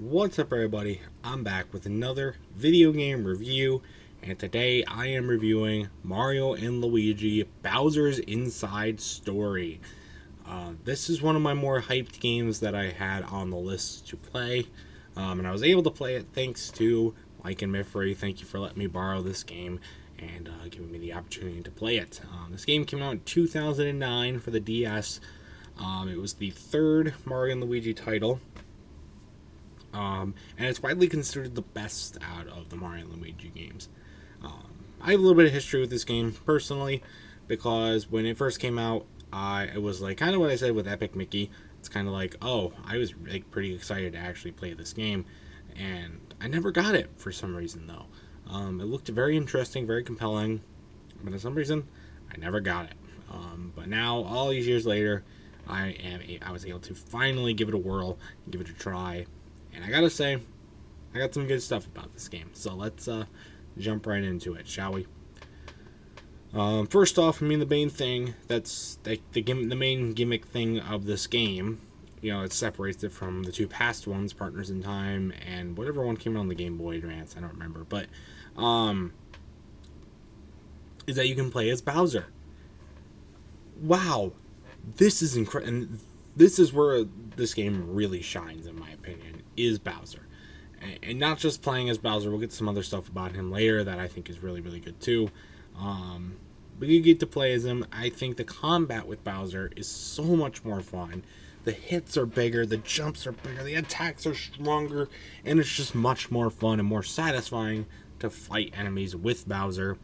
What's up, everybody? I'm back with another video game review, and today I am reviewing Mario and Luigi Bowser's Inside Story. This is one of my more hyped games that I had on the list to play, and I was able to play it thanks to LikunMiffery. Thank you for letting me borrow this game and giving me the opportunity to play it. This game came out in 2009 for the DS. It was the third Mario and Luigi title. And it's widely considered the best out of the Mario and Luigi games. I have a little bit of history with this game, personally, because when it first came out, it was like kind of what I said with Epic Mickey. It's kind of like, oh, I was like pretty excited to actually play this game, and I never got it for some reason, though. It looked very interesting, very compelling, but for some reason, I never got it. But now, all these years later, I was able to finally give it a whirl, and give it a try. And I gotta say, I got some good stuff about this game. So let's jump right into it, shall we? First off, the main thing that's the main gimmick thing of this game, it separates it from the two past ones, Partners in Time and whatever one came out on the Game Boy Advance. I don't remember, but is that you can play as Bowser. Wow, this is incredible. And this is where this game really shines, in my opinion, is Bowser. And not just playing as Bowser. We'll get some other stuff about him later that I think is really, really good, too. But you get to play as him. I think the combat with Bowser is so much more fun. The hits are bigger, the jumps are bigger, the attacks are stronger, and it's just much more fun and more satisfying to fight enemies with Bowser.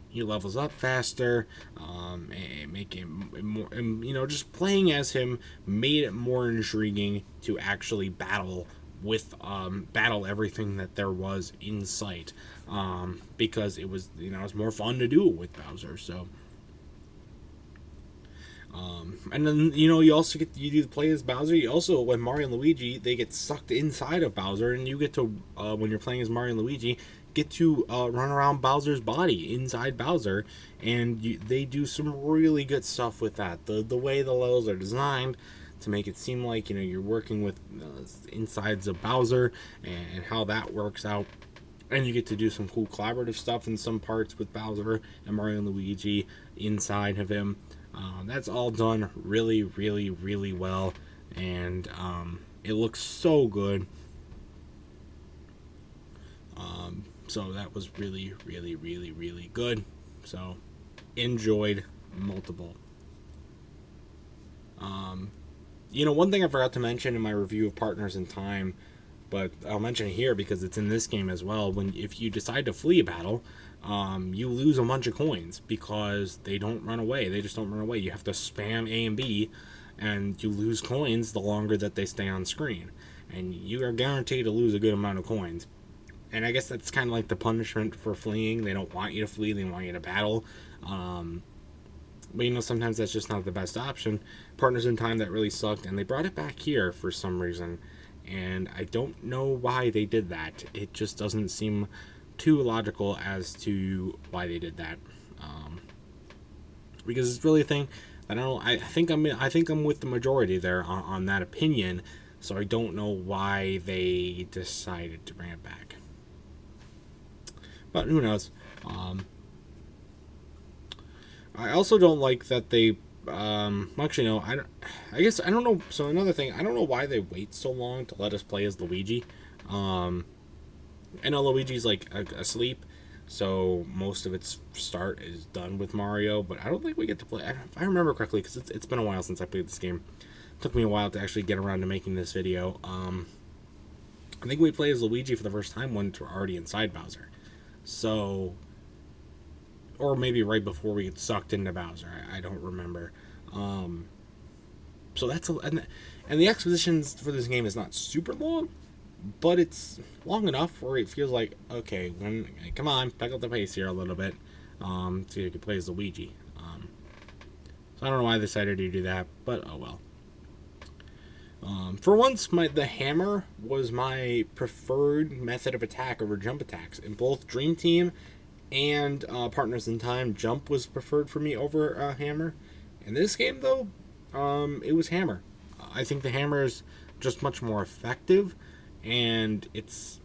He levels up faster, and make it more, and, just playing as him made it more intriguing to actually battle everything that there was in sight, because it was, it's more fun to do it with Bowser. So, and then, you also you play as Bowser. You also, with Mario and Luigi, they get sucked inside of Bowser, and you get to, when you're playing as Mario and Luigi, get to run around Bowser's body, inside Bowser, and they do some really good stuff with that. The way the levels are designed to make it seem like, you're working with insides of Bowser, and how that works out. And you get to do some cool collaborative stuff in some parts with Bowser and Mario and Luigi inside of him. That's all done really, really, really well, and it looks so good. So that was really, really, really, really good. So, enjoyed multiple. One thing I forgot to mention in my review of Partners in Time, but I'll mention it here because it's in this game as well. If you decide to flee a battle, you lose a bunch of coins because they don't run away. They just don't run away. You have to spam A and B, and you lose coins the longer that they stay on screen. And you are guaranteed to lose a good amount of coins. And I guess that's kind of like the punishment for fleeing. They don't want you to flee. They want you to battle. But, sometimes that's just not the best option. Partners in Time, that really sucked. And they brought it back here for some reason. And I don't know why they did that. It just doesn't seem too logical as to why they did that. Because it's really a thing. I think I'm with the majority there on that opinion. So I don't know why they decided to bring it back. But who knows? I also don't like that they. Actually, no. I guess I don't know. So another thing, I don't know why they wait so long to let us play as Luigi. I know Luigi's like asleep, so most of its start is done with Mario. But I don't think we get to play. If I remember correctly, because it's been a while since I played this game. It took me a while to actually get around to making this video. I think we played as Luigi for the first time when we're already inside Bowser. So, or maybe right before we get sucked into Bowser. I don't remember. So that's and the expositions for this game is not super long, but it's long enough where it feels like, okay, come on, pick up the pace here a little bit, so you can play as Luigi. So I don't know why I decided to do that, but oh well. For once, the hammer was my preferred method of attack over jump attacks. In both Dream Team and Partners in Time, jump was preferred for me over hammer. In this game, though, it was hammer. I think the hammer's just much more effective, and it's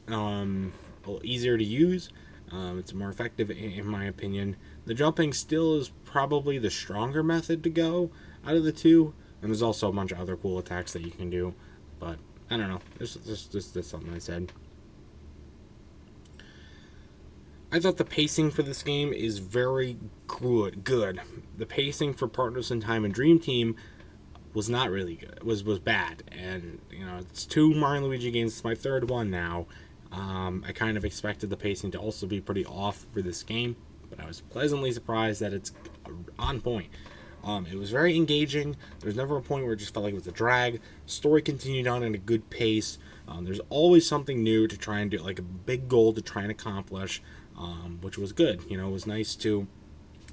a little easier to use. It's more effective in my opinion. The jumping still is probably the stronger method to go out of the two, and there's also a bunch of other cool attacks that you can do, but I don't know. This is something I said. I thought the pacing for this game is very good. The pacing for Partners in Time and Dream Team was not really good. Was bad, and it's 2 Mario and Luigi games. It's my 3rd one now. I kind of expected the pacing to also be pretty off for this game, but I was pleasantly surprised that it's on point. It was very engaging. There's never a point where it just felt like it was a drag. Story continued on at a good pace. There's always something new to try and do, like a big goal to try and accomplish, which was good. It was nice to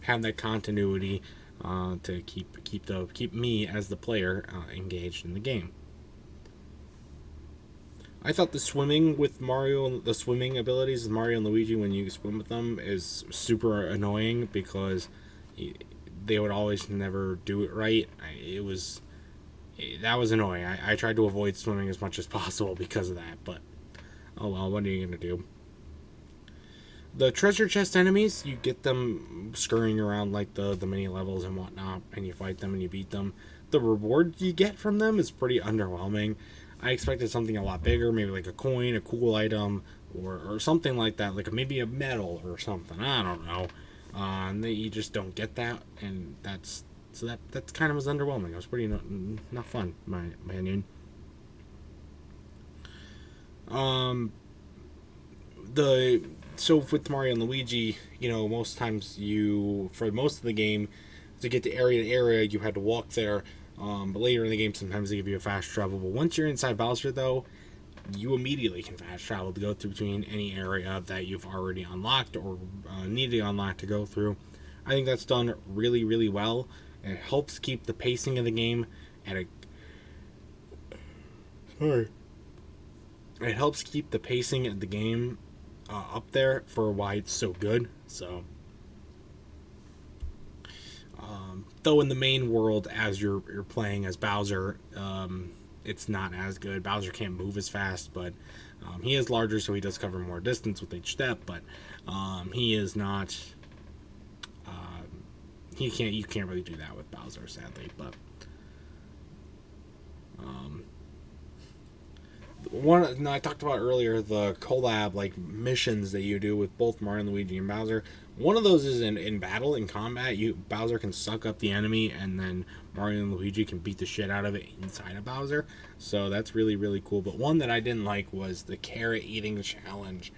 have that continuity to keep me as the player engaged in the game. I thought the swimming with Mario, the swimming abilities of Mario and Luigi when you swim with them is super annoying because they would always never do it right. That was annoying. I tried to avoid swimming as much as possible because of that, but oh well, what are you going to do? The treasure chest enemies, you get them scurrying around like the mini levels and whatnot, and you fight them and you beat them. The reward you get from them is pretty underwhelming. I expected something a lot bigger, maybe like a coin, a cool item, or something like that, like maybe a medal or something. I don't know. And you just don't get that, and that's kind of was underwhelming. It was pretty not fun, in my opinion. So with Mario and Luigi, most times for most of the game, to get to area, you had to walk there. But later in the game, sometimes they give you a fast travel. But once you're inside Bowser, though, you immediately can fast travel to go through between any area that you've already unlocked or need to unlock to go through. I think that's done really, really well. And it helps keep the pacing of the game at a... Sorry. It helps keep the pacing of the game up there for why it's so good. So... though in the main world, as you're playing as Bowser, it's not as good. Bowser can't move as fast, but he is larger, so he does cover more distance with each step. But he is not. You can't really do that with Bowser, sadly. But I talked about earlier the collab missions that you do with both Mario and Luigi and Bowser. One of those is in battle, in combat. Bowser can suck up the enemy, and then Mario and Luigi can beat the shit out of it inside of Bowser. So that's really, really cool. But one that I didn't like was the carrot eating challenge.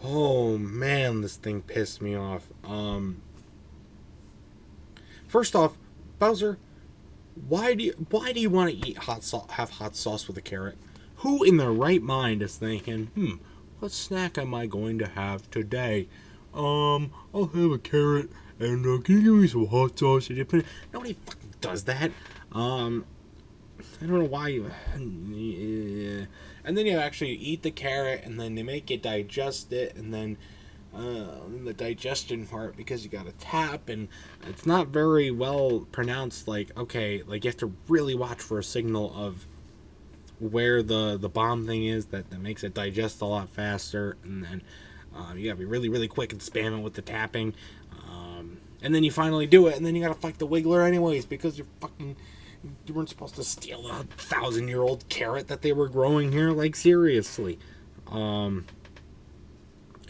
Oh man, this thing pissed me off. First off, Bowser, why do you want to eat have hot sauce with a carrot? Who in their right mind is thinking, what snack am I going to have today? I'll have a carrot, and can you give me some hot sauce? Nobody fucking does that. I don't know why you... And then you actually eat the carrot, and then they make you digest it, and then the digestion part, because you gotta tap, and it's not very well pronounced. You have to really watch for a signal of where the bomb thing is that makes it digest a lot faster, and then you gotta be really, really quick and spam it with the tapping, and then you finally do it, and then you gotta fight the Wiggler anyways, because you weren't supposed to steal a 1,000-year-old carrot that they were growing here. Seriously.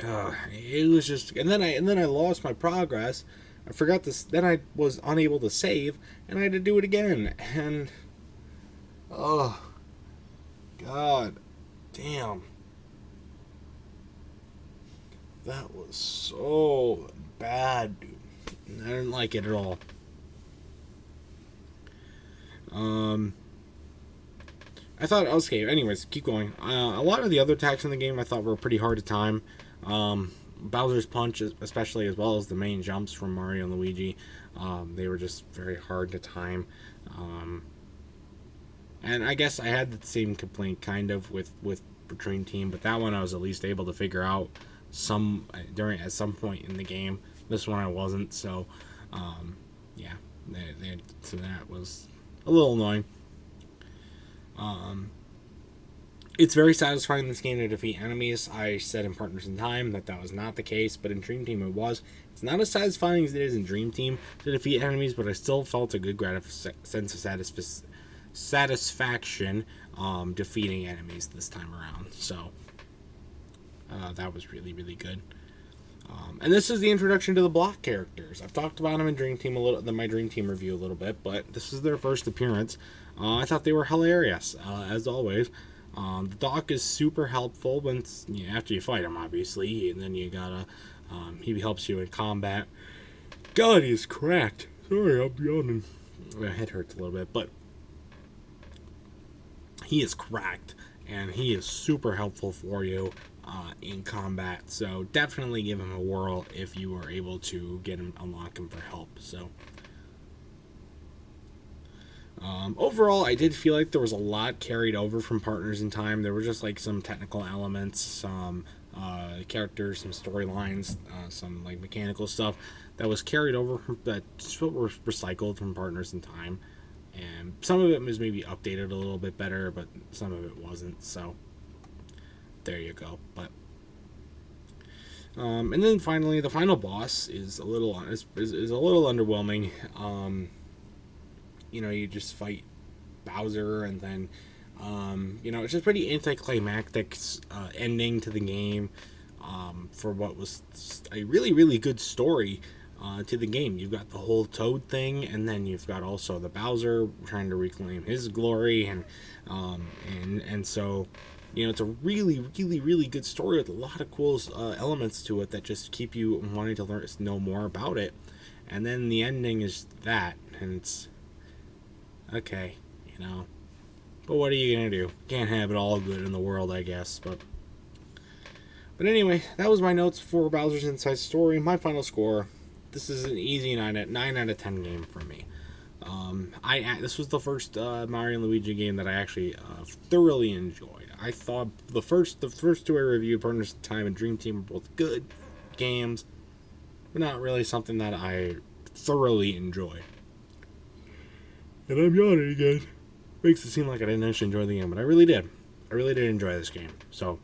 It was just, and then I lost my progress. I forgot this. Then I was unable to save, and I had to do it again. And oh god damn, that was so bad, dude. I didn't like it at all. I thought, okay, anyways, keep going. A lot of the other attacks in the game I thought were pretty hard to time. Bowser's Punch, especially, as well as the main jumps from Mario and Luigi, they were just very hard to time. And I guess I had the same complaint kind of with Dream Team, but that one I was at least able to figure out at some point in the game. This one I wasn't, so yeah, so that was a little annoying. It's very satisfying in this game to defeat enemies. I said in Partners in Time that was not the case, but in Dream Team it was. It's not as satisfying as it is in Dream Team to defeat enemies, but I still felt a good sense of satisfaction defeating enemies this time around. So that was really, really good. And this is the introduction to the block characters. I've talked about them in Dream Team in my Dream Team review a little bit, but this is their first appearance. I thought they were hilarious, as always. The doc is super helpful after you fight him, obviously, and then you gotta, he helps you in combat. God, he's cracked. Sorry, I'm yawning. My head hurts a little bit, but he is cracked, and he is super helpful for you in combat. So definitely give him a whirl if you are able to unlock him for help. So overall, I did feel like there was a lot carried over from Partners in Time. There were just like some technical elements, some characters, some storylines, some like mechanical stuff that was carried over that were recycled from Partners in Time, and some of it was maybe updated a little bit better, but some of it wasn't. So there you go. But and then finally, the final boss is a little underwhelming. You just fight Bowser, and then, it's just pretty anticlimactic ending to the game for what was a really, really good story to the game. You've got the whole Toad thing, and then you've got also the Bowser trying to reclaim his glory, and so, it's a really, really, really good story with a lot of cool elements to it that just keep you wanting to know more about it. And then the ending is that, and it's okay, but what are you gonna do? Can't have it all good in the world, I guess. But anyway, that was my notes for Bowser's Inside Story. My final score. This is an easy 9 out of 10 game for me. This was the first Mario and Luigi game that I actually thoroughly enjoyed. I thought the first two I reviewed, Partners in Time and Dream Team, were both good games, but not really something that I thoroughly enjoyed. And I'm yawning again. Makes it seem like I didn't actually enjoy the game, but I really did. I really did enjoy this game. So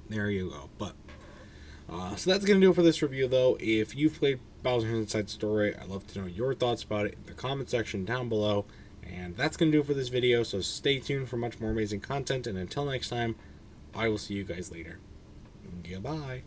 there you go. But so that's gonna do it for this review, though. If you've played Bowser's Inside Story, I'd love to know your thoughts about it in the comment section down below. And that's gonna do it for this video. So stay tuned for much more amazing content. And until next time, I will see you guys later. Goodbye.